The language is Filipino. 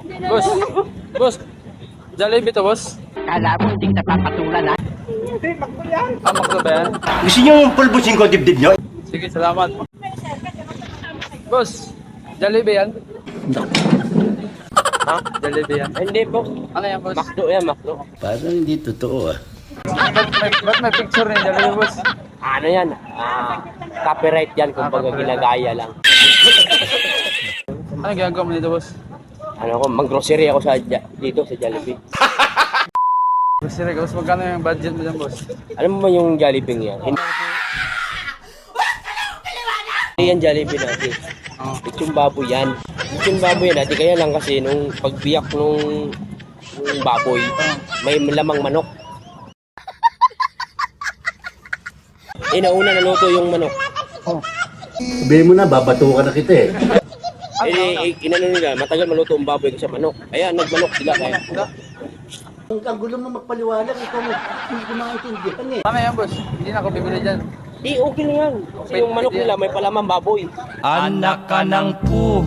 Boss, boss, Jollibee to, boss. Kala mo hindi kita papatulan, ha? Ah, Makdo ba yan? Gusto nyo pulbusin ko dibdib nyo? Sige, salamat. Boss, Jollibee yan? Ha? Jollibee yan? Hindi po. Ano yan, boss? Makdo yan, makdo. Parang hindi totoo ah. Ba't may picture ni Jollibee, boss? Ano yan? Copyright yan kung baga copyright. ginagaya lang. Ano ginagawa mo nito, boss? Ano ko, mag-grocery ako dito sa Jollibee. Boss, boss, magkano yung budget mo dyan, boss? Alam mo ba yung Jollibee yan? Hindi yan Jollibee natin. Oh. Lechong baboy yan. Lechong baboy yan natin. Kaya lang kasi nung pagbiyak nung baboy, may lamang manok. Nauna naluto yung manok. Sabihin mo na, babatukan na kita eh. Inano nila, matagal maluto ang baboy kasi manok. Kaya nagmanok sila kaya. Ang gulo mo magpaliwanag, ikaw mo hindi ko maintindihan eh. Tama yan, boss. Hindi na ako bibili dyan. Di okay na yan. Kasi yung manok nila may palamang baboy. Anak ka ng pu.